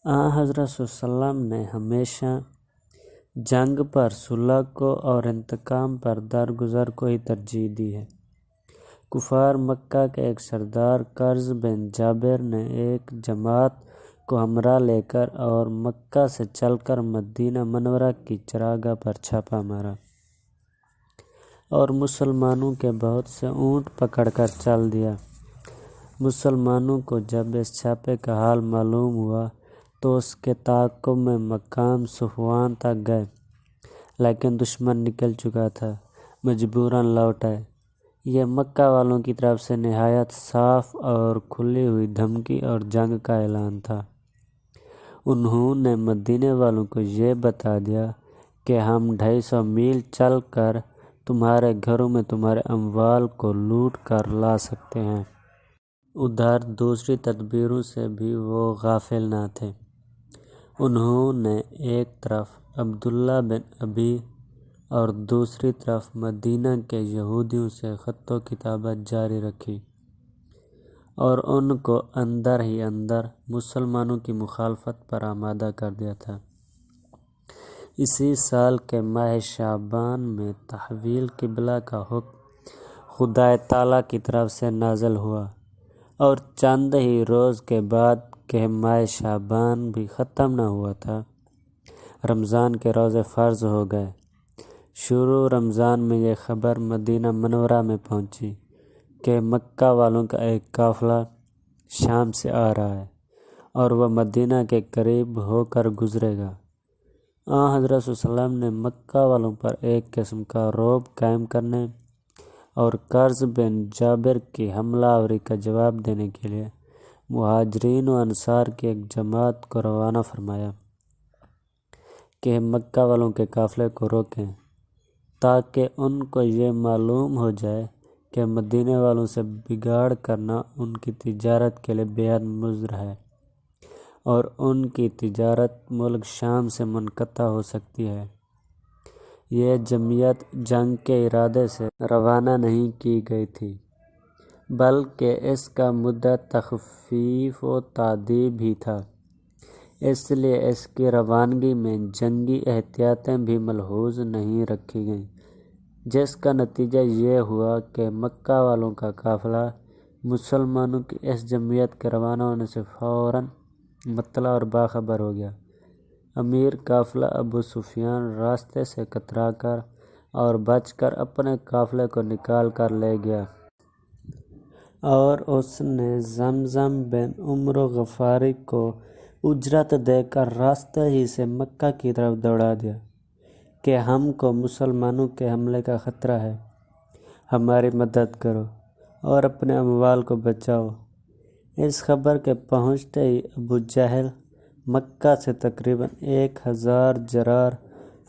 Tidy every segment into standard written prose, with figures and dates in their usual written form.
حضرت صلی اللہ علیہ وسلم نے ہمیشہ جنگ پر صلح کو اور انتقام پر درگزر کو ہی ترجیح دی ہے۔ کفار مکہ کے ایک سردار قرظ بن جابر نے ایک جماعت کو ہمراہ لے کر اور مکہ سے چل کر مدینہ منورہ کی چراگاہ پر چھاپا مارا اور مسلمانوں کے بہت سے اونٹ پکڑ کر چل دیا۔ مسلمانوں کو جب اس چھاپے کا حال معلوم ہوا تو اس کے تعاقب میں مقام صفوان تک گئے، لیکن دشمن نکل چکا تھا، مجبوراً لوٹ آئے۔ یہ مکہ والوں کی طرف سے نہایت صاف اور کھلی ہوئی دھمکی اور جنگ کا اعلان تھا۔ انہوں نے مدینے والوں کو یہ بتا دیا کہ ہم 250 میل چل کر تمہارے گھروں میں تمہارے اموال کو لوٹ کر لا سکتے ہیں۔ ادھر دوسری تدبیروں سے بھی وہ غافل نہ تھے۔ انہوں نے ایک طرف عبداللہ بن ابی اور دوسری طرف مدینہ کے یہودیوں سے خط و کتابت جاری رکھی اور ان کو اندر ہی اندر مسلمانوں کی مخالفت پر آمادہ کر دیا تھا۔ اسی سال کے ماہ شعبان میں تحویل قبلہ کا حکم خدا تعالیٰ کی طرف سے نازل ہوا اور چند ہی روز کے بعد کہ ماہ شعبان بھی ختم نہ ہوا تھا، رمضان کے روزے فرض ہو گئے۔ شروع رمضان میں یہ خبر مدینہ منورہ میں پہنچی کہ مکہ والوں کا ایک قافلہ شام سے آ رہا ہے اور وہ مدینہ کے قریب ہو کر گزرے گا۔ حضرت صلی اللہ علیہ وسلم نے مکہ والوں پر ایک قسم کا رعب قائم کرنے اور قرظ بن جابر کی حملہ آوری کا جواب دینے کے لیے مہاجرین و انصار کی ایک جماعت کو روانہ فرمایا کہ مکہ والوں کے قافلے کو روکیں تاکہ ان کو یہ معلوم ہو جائے کہ مدینے والوں سے بگاڑ کرنا ان کی تجارت کے لیے بے حد مضر ہے اور ان کی تجارت ملک شام سے منقطع ہو سکتی ہے۔ یہ جمعیت جنگ کے ارادے سے روانہ نہیں کی گئی تھی، بلکہ اس کا مدعا تخفیف و تادیب ہی تھا، اس لیے اس کی روانگی میں جنگی احتیاطیں بھی ملحوظ نہیں رکھی گئیں، جس کا نتیجہ یہ ہوا کہ مکہ والوں کا قافلہ مسلمانوں کی اس جمعیت کے روانہ ہونے سے فوراً مطلع اور باخبر ہو گیا۔ امیر قافلہ ابو سفیان راستے سے کترا کر اور بچ کر اپنے قافلے کو نکال کر لے گیا اور اس نے زمزم بن عمرو غفاری کو اجرت دے کر راستے ہی سے مکہ کی طرف دوڑا دیا کہ ہم کو مسلمانوں کے حملے کا خطرہ ہے، ہماری مدد کرو اور اپنے اموال کو بچاؤ۔ اس خبر کے پہنچتے ہی ابو جہل مکہ سے تقریباً 1000 جرار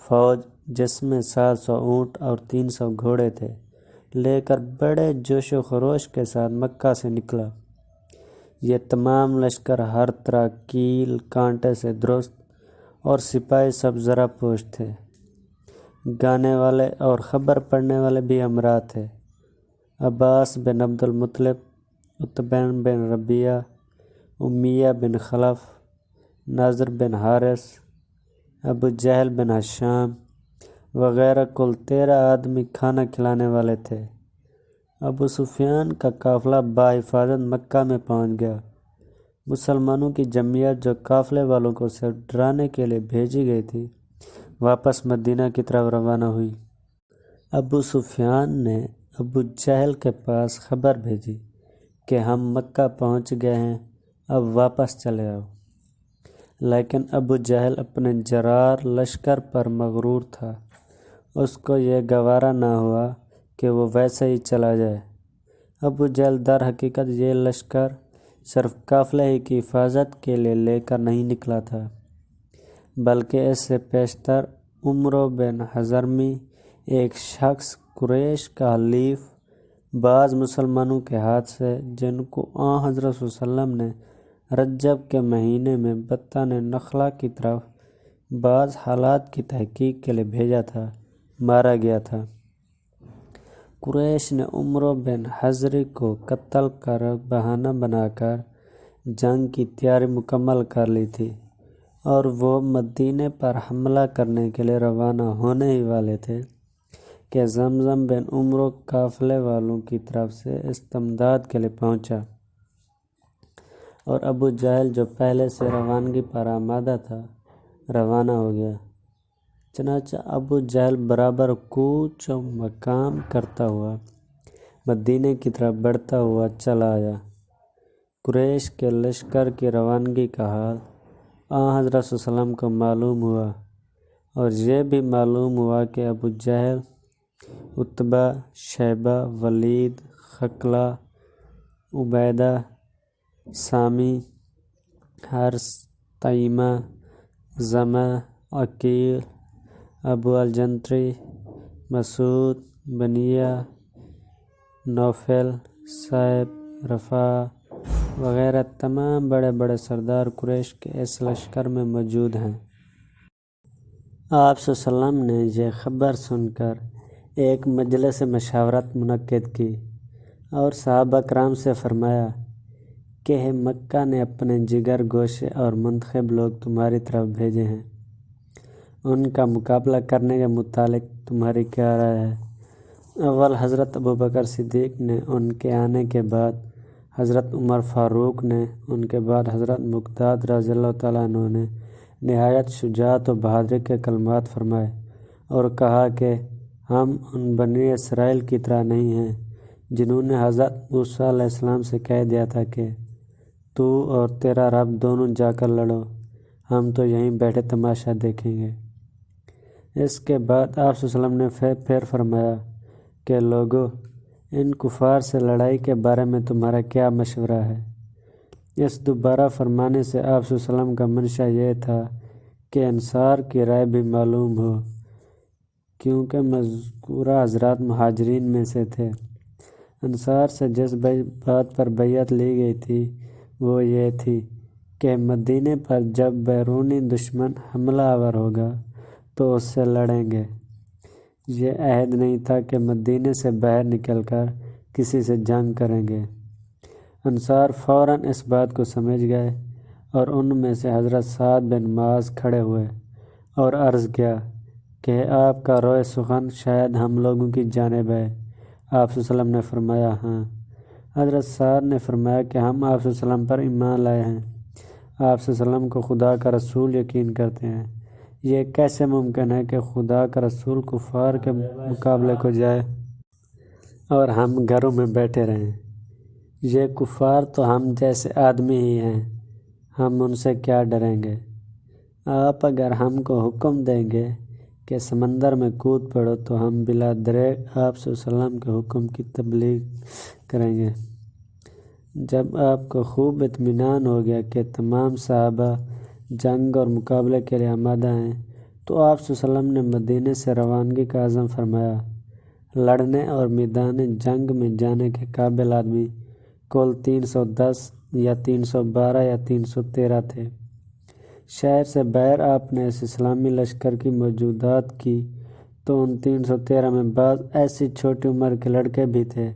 فوج جس میں 700 اونٹ اور 300 گھوڑے تھے لے کر بڑے جوش و خروش کے ساتھ مکہ سے نکلا۔ یہ تمام لشکر ہر طرح کیل کانٹے سے درست اور سپاہی سب زرہ پوش تھے، گانے والے اور خبر پڑھنے والے بھی ہمراہ تھے۔ عباس بن عبد المطلب، عتبہ بن ربیعہ، امیہ بن خلف، نضر بن حارث، ابو جہل بن ہشام وغیرہ کل 13 آدمی کھانا کھلانے والے تھے۔ ابو سفیان کا قافلہ بحفاظت مکہ میں پہنچ گیا۔ مسلمانوں کی جمعیت جو قافلے والوں کو صرف ڈرانے کے لیے بھیجی گئی تھی، واپس مدینہ کی طرف روانہ ہوئی۔ ابو سفیان نے ابو جہل کے پاس خبر بھیجی کہ ہم مکہ پہنچ گئے ہیں، اب واپس چلے آؤ۔ لیکن ابو جہل اپنے جرار لشکر پر مغرور تھا، اس کو یہ گوارا نہ ہوا کہ وہ ویسے ہی چلا جائے۔ ابو جہل در حقیقت یہ لشکر صرف قافلے ہی کی حفاظت کے لیے لے کر نہیں نکلا تھا، بلکہ اس سے پیشتر عمرو بن حضرمی ایک شخص قریش کا حلیف بعض مسلمانوں کے ہاتھ سے، جن کو حضرت صلی اللہ علیہ وسلم نے رجب کے مہینے میں بطن نخلا کی طرف بعض حالات کی تحقیق کے لیے بھیجا تھا، مارا گیا تھا۔ قریش نے عمرو بن حضری کو قتل کر بہانہ بنا کر جنگ کی تیاری مکمل کر لی تھی اور وہ مدینے پر حملہ کرنے کے لیے روانہ ہونے ہی والے تھے کہ زمزم بن عمرو قافلے والوں کی طرف سے استمداد کے لیے پہنچا، اور ابو جہل جو پہلے سے روانگی پر آمادہ تھا روانہ ہو گیا۔ چنانچہ ابو جہل برابر کوچ و مقام کرتا ہوا مدینے کی طرف بڑھتا ہوا چلا آیا۔ قریش کے لشکر کی روانگی کا حال حضرت صلی اللہ علیہ وسلم کو معلوم ہوا، اور یہ بھی معلوم ہوا کہ ابو جہل، عتبہ، شیبہ، ولید، خقلہ، عبیدہ، سامی، حرث، تیمہ، زمہ، عقیل، ابو الجنتری، مسعود، بنیہ، نوفل، صہیب، رفاع وغیرہ تمام بڑے بڑے سردار قریش کے اس لشکر میں موجود ہیں۔ آپ صلی اللہ علیہ وسلم نے یہ خبر سن کر ایک مجلس مشاورت منعقد کی اور صحابہ کرام سے فرمایا کہ مکہ نے اپنے جگر گوشے اور منتخب لوگ تمہاری طرف بھیجے ہیں، ان کا مقابلہ کرنے کے متعلق تمہاری کیا رائے ہے؟ اول حضرت ابوبکر صدیق نے، ان کے آنے کے بعد حضرت عمر فاروق نے، ان کے بعد حضرت مقداد رضی اللہ تعالیٰ عنہ نے نہایت شجاعت و بہادری کے کلمات فرمائے اور کہا کہ ہم ان بنی اسرائیل کی طرح نہیں ہیں جنہوں نے حضرت موسیٰ علیہ السلام سے کہہ دیا تھا کہ تو اور تیرا رب دونوں جا کر لڑو، ہم تو یہیں بیٹھے تماشا دیکھیں گے۔ اس کے بعد آپ صلی اللہ علیہ وسلم نے پھر فرمایا کہ لوگو، ان کفار سے لڑائی کے بارے میں تمہارا کیا مشورہ ہے؟ اس دوبارہ فرمانے سے آپ صلی اللہ علیہ وسلم کا منشا یہ تھا کہ انصار کی رائے بھی معلوم ہو، کیونکہ مذکورہ حضرات مہاجرین میں سے تھے۔ انصار سے جس بات پر بیعت لی گئی تھی وہ یہ تھی کہ مدینے پر جب بیرونی دشمن حملہ آور ہوگا تو اس سے لڑیں گے۔ یہ عہد نہیں تھا کہ مدینے سے باہر نکل کر کسی سے جنگ کریں گے۔ انصار فوراً اس بات کو سمجھ گئے اور ان میں سے حضرت سعد بن معاذ کھڑے ہوئے اور عرض کیا کہ آپ کا روئے سخن شاید ہم لوگوں کی جانب ہے۔ آپ صلی اللہ علیہ وسلم نے فرمایا ہاں۔ حضرت سعد نے فرمایا کہ ہم آپ صلی اللہ علیہ وسلم پر ایمان لائے ہیں، آپ صلی اللہ علیہ وسلم کو خدا کا رسول یقین کرتے ہیں۔ یہ کیسے ممکن ہے کہ خدا کا رسول کفار کے مقابلے کو جائے اور ہم گھروں میں بیٹھے رہیں؟ یہ کفار تو ہم جیسے آدمی ہی ہیں، ہم ان سے کیا ڈریں گے؟ آپ اگر ہم کو حکم دیں گے کہ سمندر میں کود پڑو تو ہم بلا دریغ آپ صلی اللہ علیہ وسلم کے حکم کی تبلیغ کریں گے۔ جب آپ کو خوب اطمینان ہو گیا کہ تمام صحابہ جنگ اور مقابلے کے لیے آمادہ ہیں تو آپ صلی اللہ علیہ وسلم نے مدینے سے روانگی کا عزم فرمایا۔ لڑنے اور میدان جنگ میں جانے کے قابل آدمی کل 310 یا 312 یا 313 تھے۔ شہر سے باہر آپ نے اس اسلامی لشکر کی موجودات کی تو ان 313 میں بعض ایسی چھوٹی عمر کے لڑکے بھی تھے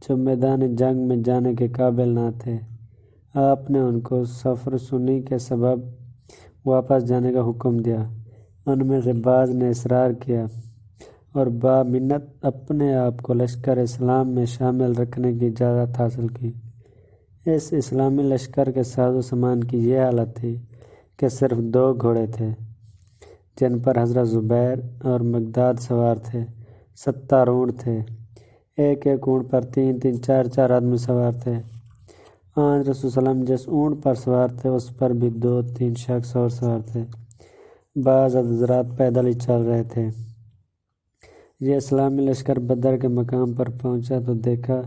جو میدان جنگ میں جانے کے قابل نہ تھے۔ آپ نے ان کو سفر سنی کے سبب واپس جانے کا حکم دیا۔ ان میں سے بعض نے اصرار کیا اور بامنت اپنے آپ کو لشکر اسلام میں شامل رکھنے کی اجازت حاصل کی۔ اس اسلامی لشکر کے ساز و سامان کی یہ حالت تھی کہ صرف 2 گھوڑے تھے جن پر حضرت زبیر اور مقداد سوار تھے، 70 اونٹ تھے، ایک ایک اونٹ پر 3 4 4 آدمی سوار تھے۔ حضرت صلی اللہ علیہ وسلم جس اونٹ پر سوار تھے اس پر بھی 2 3 شخص اور سوار تھے، بعض حضرات پیدل ہی چل رہے تھے۔ یہ اسلامی لشکر بدر کے مقام پر پہنچا تو دیکھا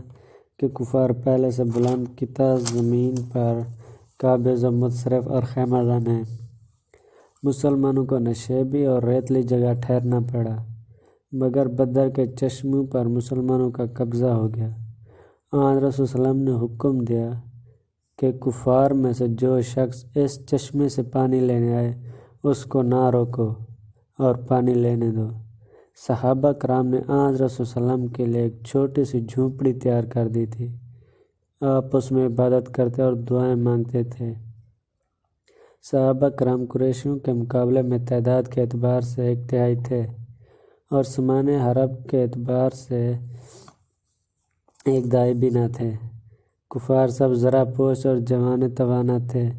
کہ کفار پہلے سے بلند کتہ زمین پر قابض و متصرف اور خیمہ زن ہیں۔ مسلمانوں کو نشیبی اور ریتلی جگہ ٹھہرنا پڑا، مگر بدر کے چشموں پر مسلمانوں کا قبضہ ہو گیا۔ حضرت صلی اللہ علیہ وسلم نے حکم دیا کہ کفار میں سے جو شخص اس چشمے سے پانی لینے آئے اس کو نہ روکو اور پانی لینے دو۔ صحابہ کرام نے حضرت صلی اللہ علیہ وسلم کے لیے ایک چھوٹی سی جھونپڑی تیار کر دی تھی۔ آپ اس میں عبادت کرتے اور دعائیں مانگتے تھے۔ صحابہ کرام قریشیوں کے مقابلے میں تعداد کے اعتبار سے 1/3 تھے اور سامان حرب کے اعتبار سے 1/2 بھی نہ تھے۔ کفار سب ذرا پوش اور جوان توانا تھے۔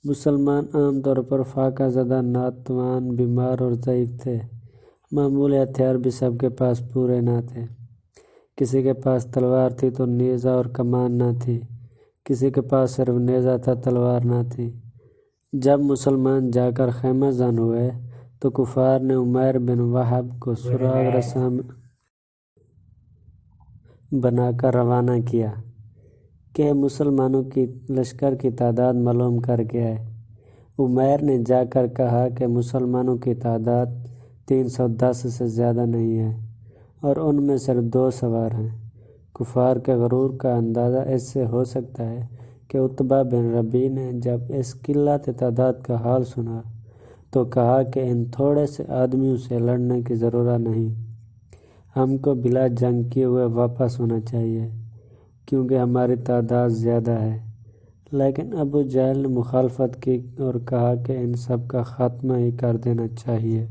مسلمان عام طور پر فاقہ زدہ، ناتوان، بیمار اور ضعیف تھے۔ معمولی ہتھیار بھی سب کے پاس پورے نہ تھے۔ کسی کے پاس تلوار تھی تو نیزہ اور کمان نہ تھی، کسی کے پاس صرف نیزہ تھا، تلوار نہ تھی۔ جب مسلمان جا کر خیمہ زن ہوئے تو کفار نے عمیر بن وہب کو سراغ رساں بنا کر روانہ کیا کہ مسلمانوں کی لشکر کی تعداد معلوم کر کے آئے۔ عمیر نے جا کر کہا کہ مسلمانوں کی تعداد 310 سے زیادہ نہیں ہے اور ان میں صرف 2 سوار ہیں۔ کفار کے غرور کا اندازہ اس سے ہو سکتا ہے کہ عتبہ بن ربیع نے جب اس قلت تعداد کا حال سنا تو کہا کہ ان تھوڑے سے آدمیوں سے لڑنے کی ضرورت نہیں، ہم کو بلا جنگ کیے ہوئے واپس ہونا چاہیے کیونکہ ہماری تعداد زیادہ ہے۔ لیکن ابو جہل نے مخالفت کی اور کہا کہ ان سب کا خاتمہ ہی کر دینا چاہیے۔